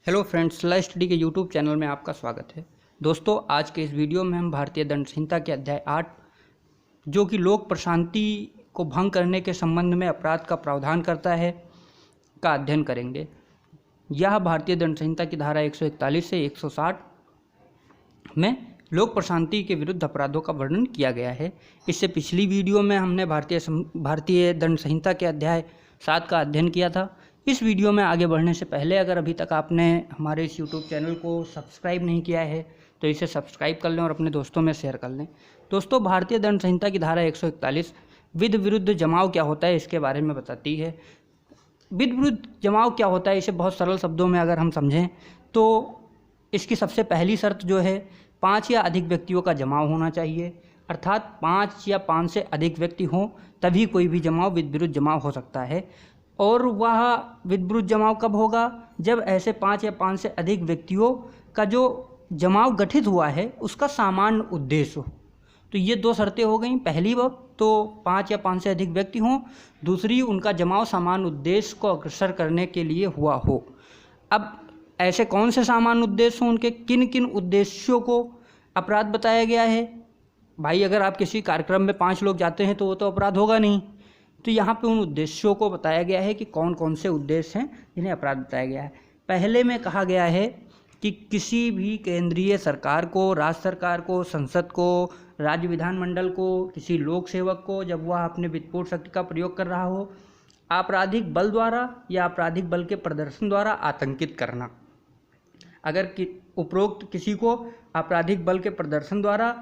Hello friends, law study के YouTube channel में आपका स्वागत है। दोस्तों, आज के इस वीडियो में हम भारतीय दंड संहिता के अध्याय 8 जो कि लोक प्रशांति को भंग करने के संबंध में अपराध का प्रावधान करता है का अध्ययन करेंगे। यह भारतीय दंड संहिता की धारा 141 से 160 में लोक प्रशांति के विरुद्ध अपराधों का वर्णन किया गया है। इससे पिछली वीडियो में हमने भारतीय दंड संहिता के अध्याय 7 का अध्ययन किया था। इस वीडियो में आगे बढ़ने से पहले अगर अभी तक आपने हमारे इस यूट्यूब चैनल को सब्सक्राइब नहीं किया है तो इसे सब्सक्राइब कर लें और अपने दोस्तों में शेयर कर लें। दोस्तों, भारतीय दंड संहिता की धारा 141 विध विरुद्ध जमाव क्या होता है इसके बारे में बताती है। विध विरुद्ध जमाव क्या होता है, इसे बहुत सरल शब्दों में अगर हम समझें तो इसकी सबसे पहली शर्त जो है 5 या अधिक व्यक्तियों का जमाव होना चाहिए। अर्थात 5 या 5 से अधिक व्यक्ति हों तभी कोई भी जमाव विध विरुद्ध जमाव हो सकता है। और वह विध विरुद्ध जमाव कब होगा? जब ऐसे 5 या 5 से अधिक व्यक्तियों का जो जमाव गठित हुआ है उसका सामान्य उद्देश्य हो। तो ये दो शर्तें हो गई। पहली बात तो 5 या 5 से अधिक व्यक्ति हों, दूसरी उनका जमाव सामान्य उद्देश्य को अग्रसर करने के लिए हुआ हो। अब ऐसे कौन से सामान्य उद्देश्य हों, उनके किन किन उद्देश्यों को अपराध बताया गया है। भाई, अगर आप किसी कार्यक्रम में 5 लोग जाते हैं तो वो तो अपराध होगा नहीं। तो यहाँ पे उन उद्देश्यों को बताया गया है कि कौन कौन से उद्देश्य हैं जिन्हें अपराध बताया गया है। पहले में कहा गया है कि किसी भी केंद्रीय सरकार को, राज्य सरकार को, संसद को, राज्य विधानमंडल को, किसी लोक सेवक को जब वह अपने वित्तपोषण शक्ति का प्रयोग कर रहा हो, आपराधिक बल द्वारा या आपराधिक बल के प्रदर्शन द्वारा आतंकित करना। अगर उपरोक्त किसी को आपराधिक बल के प्रदर्शन द्वारा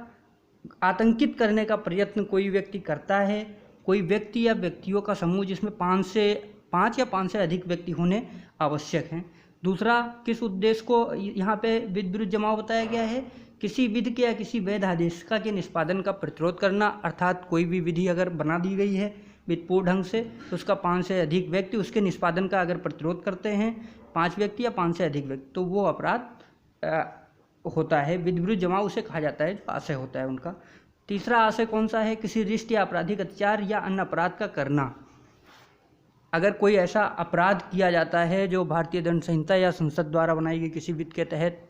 आतंकित करने का प्रयत्न कोई व्यक्ति करता है, कोई व्यक्ति या व्यक्तियों का समूह जिसमें 5 या 5 से अधिक व्यक्ति होने आवश्यक हैं। दूसरा, किस उद्देश्य को यहाँ पे विध विरुद्ध जमाव बताया गया है? किसी विधि के या किसी वैध आदेशिका के निष्पादन का प्रतिरोध करना। अर्थात कोई भी विधि अगर बना दी गई है विधिपूर्ण ढंग से तो उसका 5 से अधिक व्यक्ति उसके निष्पादन का अगर प्रतिरोध करते हैं, 5 व्यक्ति या 5 से अधिक व्यक्ति, तो वो अपराध होता है। विध विरुद्ध जमाव उसे कहा जाता है जो आशय होता है उनका। तीसरा आशय कौन सा है? किसी रिष्ट या आपराधिक अत्याचार या अन्य अपराध का करना। अगर कोई ऐसा अपराध किया जाता है जो भारतीय दंड संहिता या संसद द्वारा बनाई गई किसी विधि के तहत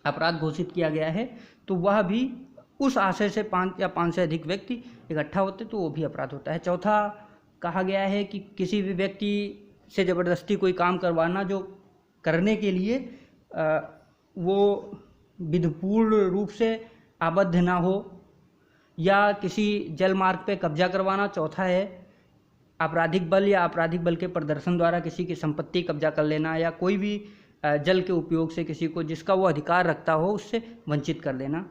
अपराध घोषित किया गया है तो वह भी उस आशय से 5 या 5 से अधिक व्यक्ति इकट्ठा होते तो वो भी अपराध होता है। चौथा कहा गया है कि किसी भी व्यक्ति से ज़बरदस्ती कोई काम करवाना जो करने के लिए वो विधिपूर्ण रूप से आबद्ध ना हो, या किसी जल मार्ग पे कब्जा करवाना। चौथा है आपराधिक बल या आपराधिक बल के प्रदर्शन द्वारा किसी की संपत्ति कब्जा कर लेना, या कोई भी जल के उपयोग से किसी को जिसका वो अधिकार रखता हो उससे वंचित कर देना।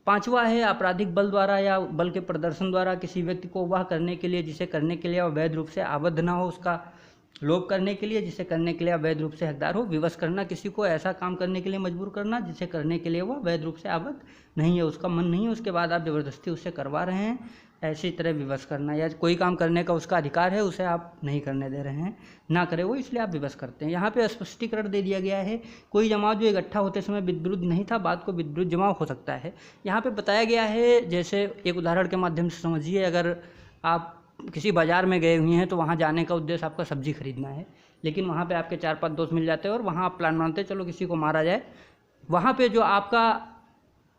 पांचवा है आपराधिक बल द्वारा या बल के प्रदर्शन द्वारा किसी व्यक्ति को वह करने के लिए जिसे करने के लिए वह वैध रूप से आबद्ध ना हो, उसका लोभ करने के लिए जिसे करने के लिए अवैध रूप से हकदार हो। विवश करना, किसी को ऐसा काम करने के लिए मजबूर करना जिसे करने के लिए वह वैध रूप से आबद्ध नहीं है, उसका मन नहीं है, उसके बाद आप ज़बरदस्ती उससे करवा रहे हैं, ऐसी तरह विवश करना। या कोई काम करने का उसका अधिकार है उसे आप नहीं करने दे रहे हैं, ना करे वो, इसलिए आप विवश करते हैं। यहाँ पे स्पष्टीकरण दे दिया गया है कोई जमाव जो इकट्ठा होते समय विध विरुद्ध नहीं था, बात को विध विरुद्ध जमाव हो सकता है। यहाँ पर बताया गया है, जैसे एक उदाहरण के माध्यम से समझिए। अगर आप किसी बाज़ार में गए हुए हैं तो वहाँ जाने का उद्देश्य आपका सब्जी खरीदना है, लेकिन वहाँ पे आपके 4-5 दोस्त मिल जाते हैं और वहाँ आप प्लान बनाते हैं चलो किसी को मारा जाए। वहाँ पे जो आपका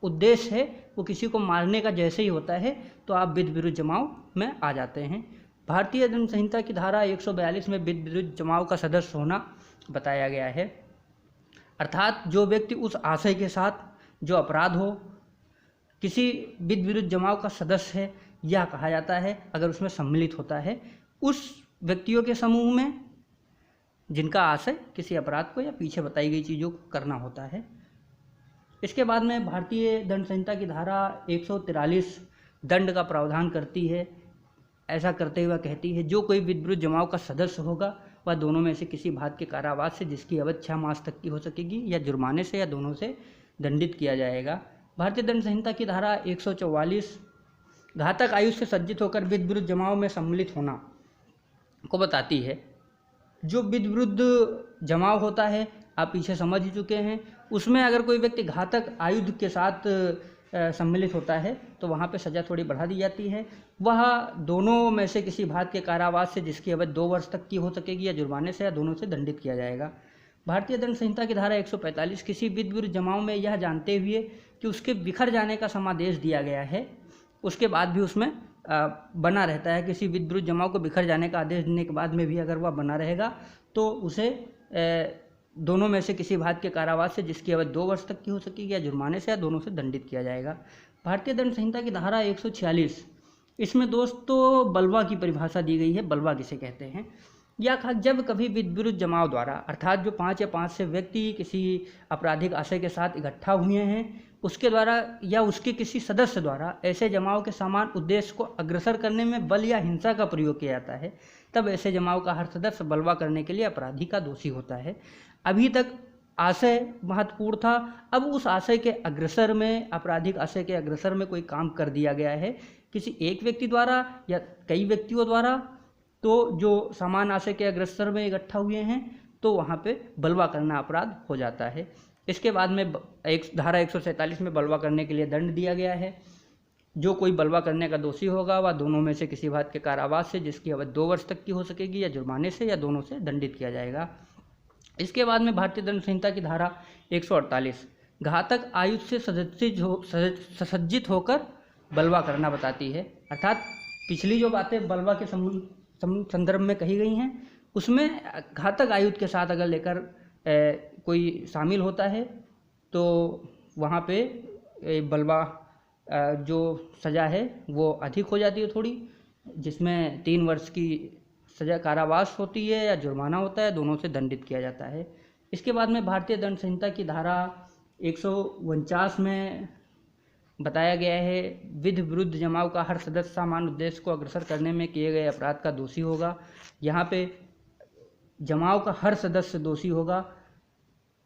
उद्देश्य है वो किसी को मारने का जैसे ही होता है तो आप विध विरुद्ध जमाव में आ जाते हैं। भारतीय दंड संहिता की धारा 142 में विध विरुद्ध जमाव का सदस्य होना बताया गया है। अर्थात जो व्यक्ति उस आशय के साथ जो अपराध हो किसी विध विरुद्ध जमाव का सदस्य है, यह कहा जाता है अगर उसमें सम्मिलित होता है उस व्यक्तियों के समूह में जिनका आशय किसी अपराध को या पीछे बताई गई चीज़ों को करना होता है। इसके बाद में भारतीय दंड संहिता की धारा 143 दंड का प्रावधान करती है। ऐसा करते हुए कहती है जो कोई विध विरुद्ध जमाव का सदस्य होगा वह दोनों में से किसी भाग के कारावास से जिसकी अवधि 6 मास तक की हो सकेगी या जुर्माने से या दोनों से दंडित किया जाएगा। भारतीय दंड संहिता की धारा 144 घातक आयु से सज्जित होकर विध विरुद्ध जमाव में सम्मिलित होना को बताती है। जो विध विरुद्ध जमाव होता है आप पीछे समझ ही चुके हैं, उसमें अगर कोई व्यक्ति घातक आयुध के साथ सम्मिलित होता है तो वहाँ पे सज़ा थोड़ी बढ़ा दी जाती है। वह दोनों में से किसी भाग के कारावास से जिसकी अवधि 2 वर्ष तक की हो सकेगी या जुर्माने से या दोनों से दंडित किया जाएगा। भारतीय दंड संहिता की धारा 145 किसी विधि विरुद्ध जमाव में यह जानते हुए कि उसके बिखर जाने का समादेश दिया गया है, उसके बाद भी उसमें बना रहता है। किसी विधि विरुद्ध जमाव को बिखर जाने का आदेश देने के बाद में भी अगर वह बना रहेगा तो उसे दोनों में से किसी भांति के कारावास से, जिसकी अवधि 2 वर्ष तक की हो सकेगी, या जुर्माने से, या दोनों से दंडित किया जाएगा। भारतीय दंड संहिता की धारा 146, इसमें दोस्तों बलवा की परिभाषा दी गई है। बलवा किसे कहते हैं? या जब कभी विधि विरुद्ध जमाव द्वारा, अर्थात जो 5 या 5 से व्यक्ति किसी आपराधिक आशय के साथ इकट्ठा हुए हैं, उसके द्वारा या उसके किसी सदस्य द्वारा ऐसे जमाव के समान उद्देश्य को अग्रसर करने में बल या हिंसा का प्रयोग किया जाता है, तब ऐसे जमाव का हर सदस्य बलवा करने के लिए अपराधी का दोषी होता है। अभी तक आशय महत्वपूर्ण था, अब उस आशय के अग्रसर में, आपराधिक आशय के अग्रसर में कोई काम कर दिया गया है किसी एक व्यक्ति द्वारा या कई व्यक्तियों द्वारा, तो जो समान आशय के अग्रसर में इकट्ठा हुए हैं तो वहाँ पे बलवा करना अपराध हो जाता है। इसके बाद में धारा 147 में बलवा करने के लिए दंड दिया गया है। जो कोई बलवा करने का दोषी होगा वह दोनों में से किसी बात के कारावास से, जिसकी अवधि 2 वर्ष तक की हो सकेगी, या जुर्माने से, या दोनों से दंडित किया जाएगा। इसके बाद में भारतीय दंड संहिता की धारा 148 घातक आयुध से सुसज्जित होकर बलवा करना बताती है। अर्थात पिछली जो बातें बलवा के संदर्भ में कही गई हैं, उसमें घातक आयुध के साथ अगर लेकर कोई शामिल होता है तो वहाँ पे बलवा जो सज़ा है वो अधिक हो जाती है थोड़ी, जिसमें 3 वर्ष की सज़ा कारावास होती है या जुर्माना होता है, दोनों से दंडित किया जाता है। इसके बाद में भारतीय दंड संहिता की धारा 149 में बताया गया है, विधि विरुद्ध जमाव का हर सदस्य समान उद्देश्य को अग्रसर करने में किए गए अपराध का दोषी होगा। यहाँ पे जमाव का हर सदस्य दोषी होगा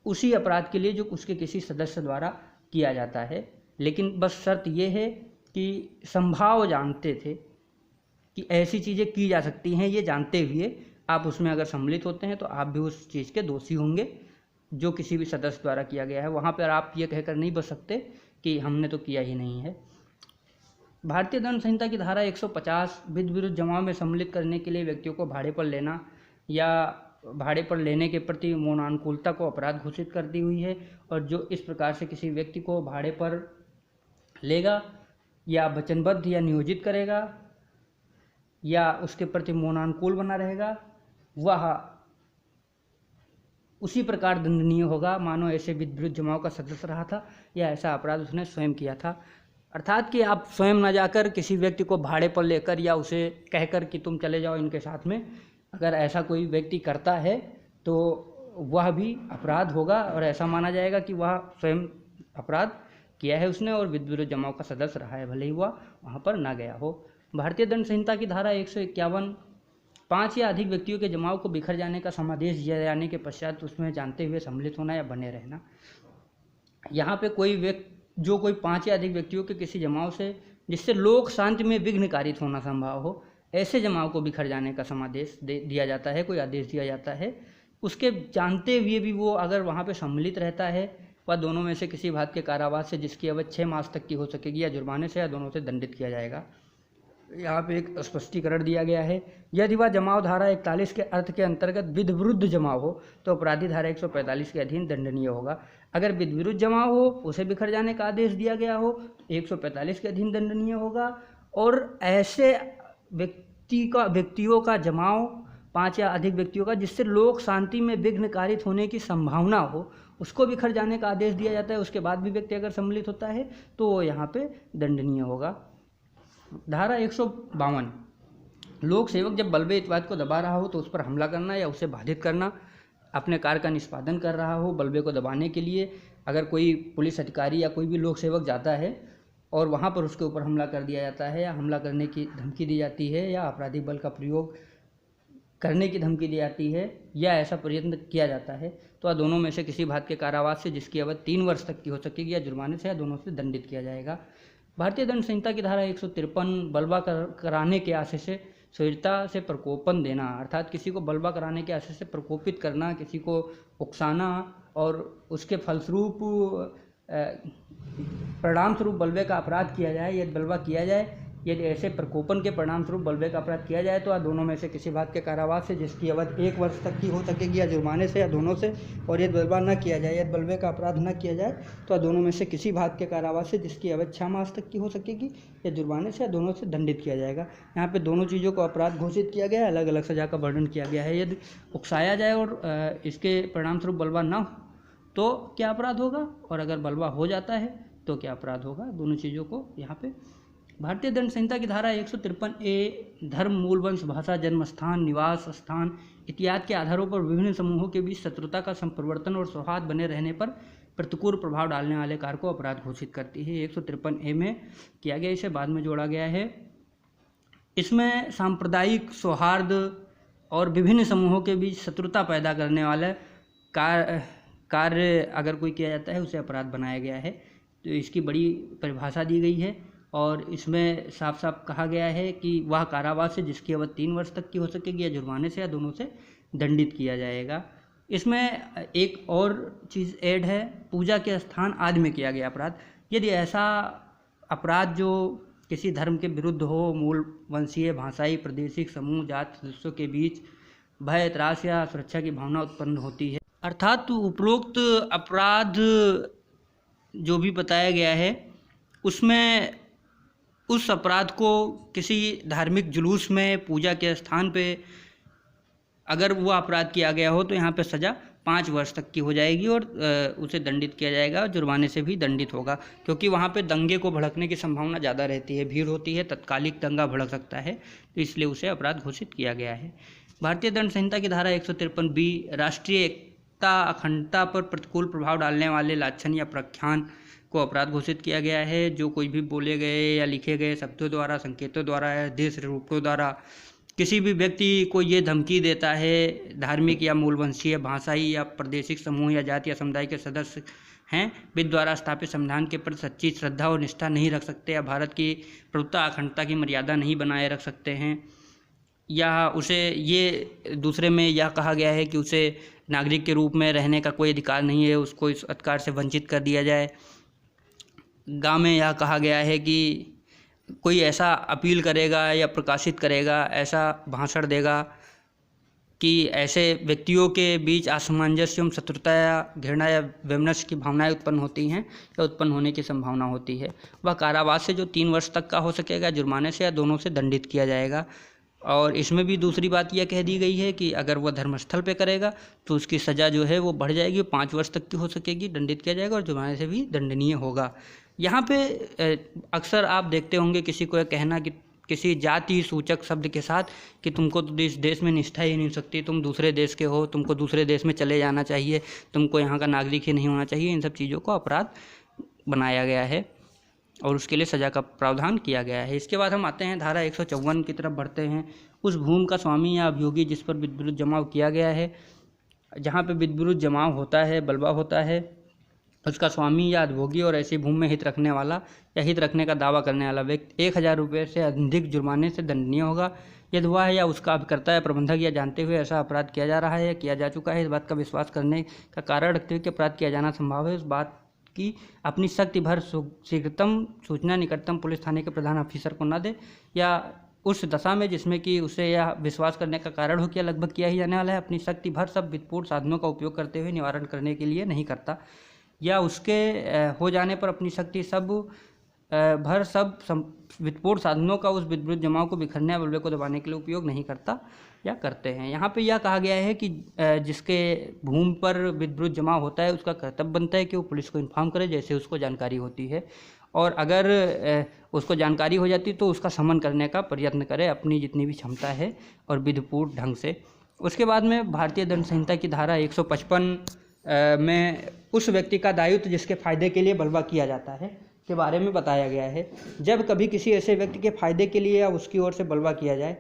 उसी अपराध के लिए जो उसके किसी सदस्य द्वारा किया जाता है, लेकिन बस शर्त ये है कि संभाव जानते थे कि ऐसी चीज़ें की जा सकती हैं, ये जानते हुए आप उसमें अगर सम्मिलित होते हैं तो आप भी उस चीज़ के दोषी होंगे जो किसी भी सदस्य द्वारा किया गया है। वहाँ पर आप ये कहकर नहीं बच सकते कि हमने तो किया ही नहीं है। भारतीय दंड संहिता की धारा 150 विधि विरुद्ध जमाव में सम्मिलित करने के लिए व्यक्तियों को भाड़े पर लेना या भाड़े पर लेने के प्रति मौनानुकूलता को अपराध घोषित कर दी हुई है, और जो इस प्रकार से किसी व्यक्ति को भाड़े पर लेगा या वचनबद्ध या नियोजित करेगा या उसके प्रति मौनानुकूल बना रहेगा, वह उसी प्रकार दंडनीय होगा मानो ऐसे विधि विरुद्ध जमाव का सदस्य रहा था या ऐसा अपराध उसने स्वयं किया था। अर्थात कि आप स्वयं न जाकर किसी व्यक्ति को भाड़े पर लेकर या उसे कहकर कि तुम चले जाओ इनके साथ में, अगर ऐसा कोई व्यक्ति करता है तो वह भी अपराध होगा और ऐसा माना जाएगा कि वह स्वयं अपराध किया है उसने और विधि विरुद्ध जमाव का सदस्य रहा है, भले ही वह वहाँ पर ना गया हो। भारतीय दंड संहिता की धारा 151 5 या अधिक व्यक्तियों के जमाव को बिखर जाने का समादेश दिया जाने के पश्चात उसमें जानते हुए सम्मिलित होना या बने रहना। यहाँ पे जो कोई 5 या अधिक व्यक्तियों के किसी जमाव से जिससे लोक शांति में विघ्न कारित होना संभव हो, ऐसे जमाव को बिखर जाने का समादेश दिया जाता है, कोई आदेश दिया जाता है। उसके जानते हुए भी वो अगर वहाँ पे सम्मिलित रहता है, वह दोनों में से किसी बात के कारावास से, जिसकी अवधि 6 मास तक की हो सकेगी, या जुर्माने से, या दोनों से दंडित किया जाएगा। यहाँ पे एक स्पष्टीकरण दिया गया है, यदि वह जमाव धारा 41 के अर्थ के अंतर्गत विधि विरुद्ध जमाव हो तो अपराधी धारा 145 के अधीन दंडनीय होगा। अगर विधि विरुद्ध जमाव हो, उसे बिखर जाने का आदेश दिया गया हो तो 145 के अधीन दंडनीय होगा। और ऐसे व्यक्तियों का जमाव 5 या अधिक व्यक्तियों का जिससे लोक शांति में विघ्न कारित होने की संभावना हो, उसको बिखर जाने का आदेश दिया जाता है। उसके बाद भी व्यक्ति अगर सम्मिलित होता है तो वो यहाँ पे दंडनीय होगा। धारा 152 लोक सेवक जब बलवे इत्यादि को दबा रहा हो तो उस पर हमला करना या उसे बाधित करना, अपने कार्य का निष्पादन कर रहा हो बलवे को दबाने के लिए, अगर कोई पुलिस अधिकारी या कोई भी लोक सेवक जाता है और वहाँ पर उसके ऊपर हमला कर दिया जाता है या हमला करने की धमकी दी जाती है या आपराधिक बल का प्रयोग करने की धमकी दी जाती है या ऐसा प्रयत्न किया जाता है, तो वह दोनों में से किसी बात के कारावास से, जिसकी अवधि 3 वर्ष तक की हो सकेगी, या जुर्माने से, या दोनों से दंडित किया जाएगा। भारतीय दंड संहिता की धारा 153 बलवा कराने के आशय से स्वेच्छा से प्रकोपन देना, अर्थात किसी को बलवा कराने के आशय से प्रकोपित करना, किसी को उकसाना और उसके फलस्वरूप परिणाम स्वरूप बलवे का अपराध किया जाए, यदि बलवा किया जाए यदि ऐसे प्रकोपन के परिणाम स्वरूप बलवे का अपराध किया जाए तो दोनों में से किसी बात के कारावास से जिसकी अवधि 1 वर्ष तक की हो सकेगी या जुर्माने से या दोनों से, और यदि बलवा न किया जाए, यदि बलवे का अपराध न किया जाए तो दोनों में से किसी बात के कारावास से जिसकी अवधि 6 मास तक की हो सकेगी या जुर्माने से या दोनों से दंडित किया जाएगा। यहाँ पे दोनों चीज़ों को अपराध घोषित किया गया है, अलग अलग सज़ा का वर्णन किया गया है। यदि उकसाया जाए और इसके परिणाम स्वरूप बलवा न तो क्या अपराध होगा, और अगर बलवा हो जाता है तो क्या अपराध होगा, दोनों चीज़ों को यहाँ पे भारतीय दंड संहिता की धारा 153A धर्म, मूल वंश, भाषा, जन्म स्थान, निवास स्थान इत्यादि के आधारों पर विभिन्न समूहों के बीच शत्रुता का संप्रवर्तन और सौहार्द बने रहने पर प्रतिकूल प्रभाव डालने वाले कार्य को अपराध घोषित करती है। 153A में किया गया, इसे बाद में जोड़ा गया है। इसमें सांप्रदायिक सौहार्द और विभिन्न समूहों के बीच शत्रुता पैदा करने वाला कार्य अगर कोई किया जाता है उसे अपराध बनाया गया है। तो इसकी बड़ी परिभाषा दी गई है और इसमें साफ साफ कहा गया है कि वह कारावास से जिसकी अवधि 3 वर्ष तक की हो सकेगी या जुर्माने से या दोनों से दंडित किया जाएगा। इसमें एक और चीज़ ऐड है, पूजा के स्थान आदि में किया गया अपराध। यदि ऐसा अपराध जो किसी धर्म के विरुद्ध हो, मूल वंशीय, भाषाई, प्रादेशिक समूह, जाति सदस्यों के बीच भय, त्रास या सुरक्षा की भावना उत्पन्न होती है, अर्थात उपरोक्त अपराध जो भी बताया गया है उसमें उस अपराध को किसी धार्मिक जुलूस में, पूजा के स्थान पे अगर वो अपराध किया गया हो तो यहाँ पे सज़ा 5 वर्ष तक की हो जाएगी और उसे दंडित किया जाएगा और जुर्माने से भी दंडित होगा, क्योंकि वहाँ पे दंगे को भड़कने की संभावना ज़्यादा रहती है, भीड़ होती है, तत्कालिक दंगा भड़क सकता है, तो इसलिए उसे अपराध घोषित किया गया है। भारतीय दंड संहिता की धारा 153B राष्ट्रीय एकता, अखंडता पर प्रतिकूल प्रभाव डालने वाले लाछन या प्रख्यान को अपराध घोषित किया गया है। जो कोई भी बोले गए या लिखे गए शब्दों द्वारा, संकेतों द्वारा या देश रूपों द्वारा किसी भी व्यक्ति को ये धमकी देता है, धार्मिक या मूलवंशीय, भाषाई या प्रादेशिक समूह या जाति या समुदाय के सदस्य हैं, विधि द्वारा स्थापित संविधान के प्रति सच्ची श्रद्धा और निष्ठा नहीं रख सकते या भारत की प्रभुत्ता अखंडता की मर्यादा नहीं बनाए रख सकते हैं, या उसे ये दूसरे में यह कहा गया है कि उसे नागरिक के रूप में रहने का कोई अधिकार नहीं है, उसको इस अधिकार से वंचित कर दिया जाए। गाँव में यह कहा गया है कि कोई ऐसा अपील करेगा या प्रकाशित करेगा, ऐसा भाषण देगा कि ऐसे व्यक्तियों के बीच असमंजस्य एवं शत्रुता या घृणा या वैमनस्य की भावनाएं उत्पन्न होती हैं या उत्पन्न होने की संभावना होती है, वह कारावास से जो 3 वर्ष तक का हो सकेगा, जुर्माने से या दोनों से दंडित किया जाएगा। और इसमें भी दूसरी बात यह कह दी गई है कि अगर वह धर्मस्थल पे करेगा तो उसकी सज़ा जो है वो बढ़ जाएगी, 5 वर्ष तक की हो सकेगी, दंडित किया जाएगा और जुर्माने से भी दंडनीय होगा। यहाँ पे अक्सर आप देखते होंगे किसी को यह कहना कि किसी जाति सूचक शब्द के साथ कि तुमको तो इस देश में निष्ठा ही नहीं सकती, तुम दूसरे देश के हो, तुमको दूसरे देश में चले जाना चाहिए, तुमको यहाँ का नागरिक ही नहीं होना चाहिए, इन सब चीज़ों को अपराध बनाया गया है और उसके लिए सज़ा का प्रावधान किया गया है। इसके बाद हम आते हैं धारा 154 की तरफ बढ़ते हैं। उस भूमि का स्वामी या अभियोगी जिस पर विद्युत जमाव किया गया है, जहाँ पे विद्युत जमाव होता है, बलवा होता है, उसका स्वामी या अधिभोगी और ऐसी भूमि में हित रखने वाला या हित रखने का दावा करने वाला व्यक्ति 1000 रुपये से अधिक जुर्माने से दंडनीय होगा यदि वह या उसका अभिकर्ता या प्रबंधक या जानते हुए ऐसा अपराध किया जा रहा है या किया जा चुका है, इस बात का विश्वास करने का कारण रखते हुए कि अपराध किया जाना संभव है, उस बात की अपनी शक्ति भर शीघ्रतम सूचना निकटतम पुलिस थाने के प्रधान अफसर को न दे, या उस दशा में जिसमें कि उसे यह विश्वास करने का कारण हो कि लगभग किया ही जाने वाला है, अपनी शक्ति भर सब वित्तपूर्ण साधनों का उपयोग करते हुए निवारण करने के लिए नहीं करता, या उसके हो जाने पर अपनी शक्ति भर सब वित्तपूर्ण साधनों का उस विद्युत जमाव को बिखरने या बलवे को दबाने के लिए उपयोग नहीं करता या करते हैं। यहाँ पे यह कहा गया है कि जिसके भूमि पर विद्युत जमाव होता है उसका कर्तव्य बनता है कि वो पुलिस को इन्फॉर्म करे जैसे उसको जानकारी होती है, और अगर उसको जानकारी हो जाती तो उसका समन करने का प्रयत्न करे अपनी जितनी भी क्षमता है और विधिपूर्ण ढंग से। उसके बाद में भारतीय दंड संहिता की धारा 155 में उस व्यक्ति का दायित्व जिसके फायदे के लिए बलवा किया जाता है के बारे में बताया गया है। जब कभी किसी ऐसे व्यक्ति के फायदे के लिए या उसकी ओर से बलवा किया जाए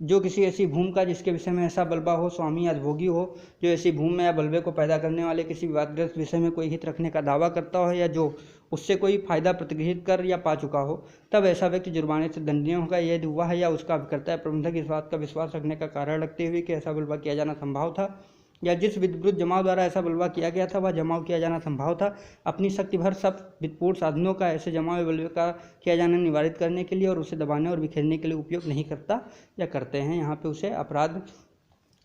जो किसी ऐसी भूमि का जिसके विषय में ऐसा बलवा हो, स्वामी या अधिभोगी हो, जो ऐसी भूमि में या बलवे को पैदा करने वाले किसी विवादग्रस्त विषय में कोई हित रखने का दावा करता हो या जो उससे कोई फायदा प्रतिगृहित कर या पा चुका हो, तब ऐसा व्यक्ति जुर्माने से दंडनीय होगा यदि वह या उसका अभिकर्ता या प्रबंधक इस बात का विश्वास रखने का कारण रखते हुए कि ऐसा बलवा किया जाना संभव था या जिस विधिविरुद्ध जमाव द्वारा ऐसा बलवा किया गया था वह जमाव किया जाना संभव था, अपनी शक्ति भर सब वित्तपूर्ण साधनों का ऐसे जमाव या बलवे का किया जाना निवारित करने के लिए और उसे दबाने और बिखेरने के लिए उपयोग नहीं करता या करते हैं। यहाँ पे उसे अपराध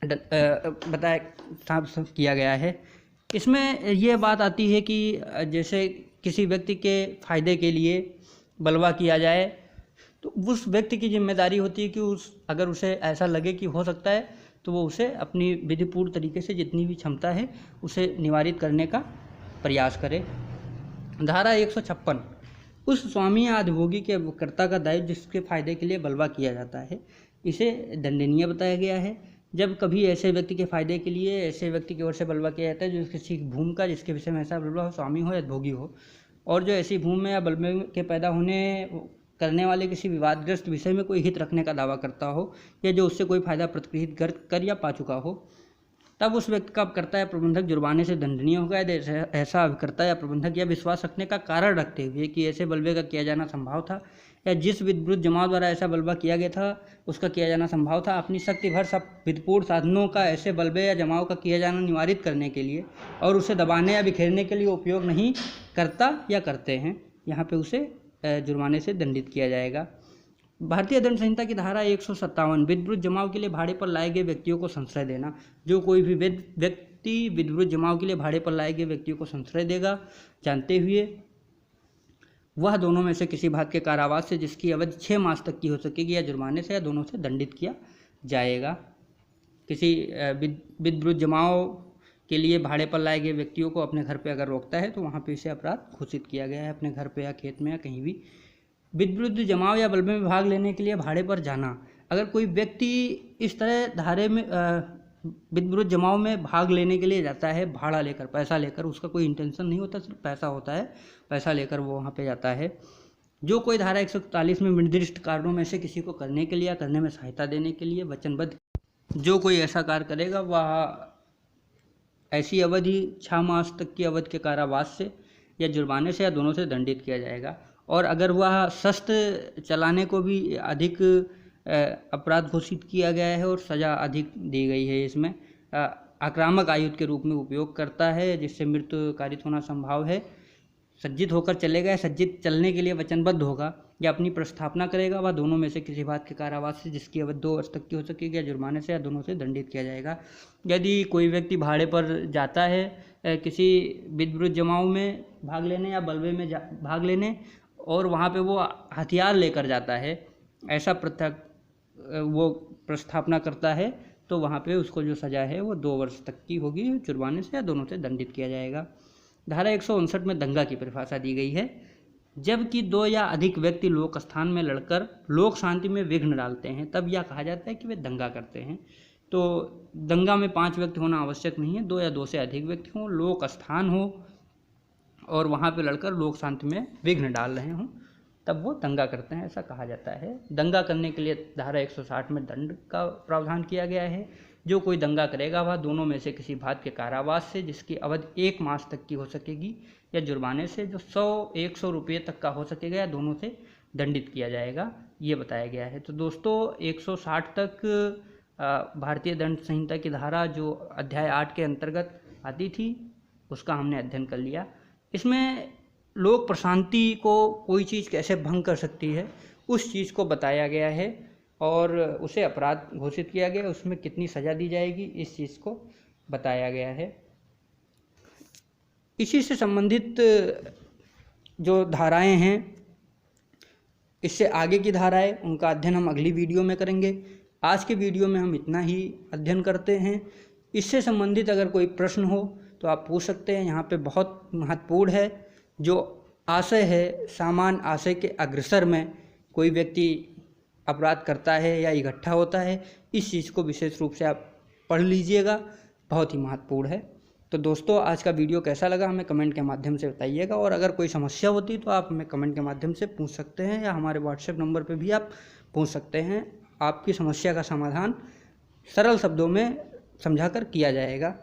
बताया साफ किया गया है। इसमें ये बात आती है कि जैसे किसी व्यक्ति के फायदे के लिए बलवा किया जाए तो उस व्यक्ति की जिम्मेदारी होती है कि अगर उसे ऐसा लगे कि हो सकता है तो वो उसे अपनी विधिपूर्ण तरीके से जितनी भी क्षमता है उसे निवारित करने का प्रयास करे। धारा 156 उस स्वामी या अधिभोगी के कर्ता का दायित्व जिसके फायदे के लिए बलवा किया जाता है, इसे दंडनीय बताया गया है। जब कभी ऐसे व्यक्ति के फायदे के लिए ऐसे व्यक्ति की ओर से बलवा किया जाता है जो किसी भूमि का जिसके विषय में ऐसा बलवा हो, स्वामी हो या भोगी हो, और जो ऐसी भूमि में या बलवे के पैदा होने करने वाले किसी विवादग्रस्त विषय में कोई हित रखने का दावा करता हो या जो उससे कोई फायदा प्रतिगृहित कर या पा चुका हो, तब उस व्यक्ति का कर्ता या प्रबंधक जुर्माने से दंडनीय होगा। यदि ऐसा अभिकर्ता या प्रबंधक यह विश्वास रखने का कारण रखते हुए कि ऐसे बलवे का किया जाना संभव था या जिस विधिविरुद्ध जमाव द्वारा ऐसा बलवा किया गया था उसका किया जाना संभव था, अपनी शक्ति भर सब विधिपूर्ण साधनों का ऐसे बलवे या जमाव का किया जाना निवारित करने के लिए और उसे दबाने या बिखेरने के लिए उपयोग नहीं करता या करते हैं, यहाँ पे उसे जुर्माने से दंडित किया जाएगा। भारतीय दंड संहिता की धारा 157 विधिविरुद्ध जमाव के लिए भाड़े पर लाए गए व्यक्तियों को संश्रय देना। जो कोई भी व्यक्ति विधिविरुद्ध जमाव के लिए भाड़े पर लाए गए व्यक्तियों को संश्रय देगा जानते हुए वह दोनों में से किसी भाग के कारावास से जिसकी अवधि 6 मास तक की हो सकेगी या जुर्माने से या दोनों से दंडित किया जाएगा। किसी विधिविरुद्ध जमाव के लिए भाड़े पर लाए गए व्यक्तियों को अपने घर पे अगर रोकता है तो वहाँ पे इसे अपराध घोषित किया गया है। अपने घर पे या खेत में या कहीं भी विधिविरुद्ध जमाव या बलवे में भाग लेने के लिए भाड़े पर जाना। अगर कोई व्यक्ति इस तरह धारे में विधिविरुद्ध जमाव में भाग लेने के लिए जाता है भाड़ा लेकर, पैसा लेकर, उसका कोई इंटेंशन नहीं होता, सिर्फ पैसा होता है, पैसा लेकर वो वहाँ पे जाता है। जो कोई धारा 141 में निर्दिष्ट कारणों में से किसी को करने के लिए या करने में सहायता देने के लिए वचनबद्ध जो कोई ऐसा कार्य करेगा वह ऐसी अवधि 6 मास तक की अवधि के कारावास से या जुर्माने से या दोनों से दंडित किया जाएगा। और अगर वह शस्त्र चलाने को भी अधिक अपराध घोषित किया गया है और सज़ा अधिक दी गई है। इसमें आक्रामक आयुध के रूप में उपयोग करता है जिससे मृत्यु कारित होना संभव है, सज्जित होकर चलेगा या सज्जित चलने के लिए वचनबद्ध होगा या अपनी प्रस्थापना करेगा, वह दोनों में से किसी बात के कारावास से जिसकी अवधि 2 वर्ष तक की हो सकेगी या जुर्माने से या दोनों से दंडित किया जाएगा। यदि कोई व्यक्ति भाड़े पर जाता है किसी विधिविरुद्ध जमाव में भाग लेने या बलवे में भाग लेने और वहाँ पे वो हथियार लेकर जाता है, ऐसा पृथक वो प्रस्थापना करता है, तो वहाँ पे उसको जो सज़ा है वो 2 वर्ष तक की होगी, जुर्माने से या दोनों से दंडित किया जाएगा। धारा 159 में दंगा की परिभाषा दी गई है। जबकि 2 या अधिक व्यक्ति लोक स्थान में लड़कर लोक शांति में विघ्न डालते हैं तब यह कहा जाता है कि वे दंगा करते हैं। तो दंगा में 5 व्यक्ति होना आवश्यक नहीं है, 2 या 2 से अधिक व्यक्ति हों, लोक स्थान हो और वहाँ पे लड़कर लोक शांति में विघ्न डाल रहे हों तब वो दंगा करते हैं, ऐसा कहा जाता है। दंगा करने के लिए धारा 160 में दंड का प्रावधान किया गया है। जो कोई दंगा करेगा वह दोनों में से किसी भाग के कारावास से जिसकी अवधि 1 मास तक की हो सकेगी या जुर्माने से जो 100-100 रुपये तक का हो सकेगा या दोनों से दंडित किया जाएगा, ये बताया गया है। तो दोस्तों 160 तक भारतीय दंड संहिता की धारा जो अध्याय 8 के अंतर्गत आती थी उसका हमने अध्ययन कर लिया। इसमें लोक प्रशांति को कोई चीज़ कैसे भंग कर सकती है उस चीज़ को बताया गया है और उसे अपराध घोषित किया गया, उसमें कितनी सज़ा दी जाएगी इस चीज़ को बताया गया है। इसी से संबंधित जो धाराएं हैं, इससे आगे की धाराएं उनका अध्ययन हम अगली वीडियो में करेंगे। आज के वीडियो में हम इतना ही अध्ययन करते हैं। इससे संबंधित अगर कोई प्रश्न हो तो आप पूछ सकते हैं, यहाँ पे बहुत महत्वपूर्ण है। जो आशय है, सामान्य आशय के अग्रसर में कोई व्यक्ति अपराध करता है या इकट्ठा होता है, इस चीज़ को विशेष रूप से आप पढ़ लीजिएगा, बहुत ही महत्वपूर्ण है। तो दोस्तों आज का वीडियो कैसा लगा हमें कमेंट के माध्यम से बताइएगा और अगर कोई समस्या होती तो आप हमें कमेंट के माध्यम से पूछ सकते हैं या हमारे व्हाट्सएप नंबर पर भी आप पूछ सकते हैं। आपकी समस्या का समाधान सरल शब्दों में समझाकर किया जाएगा।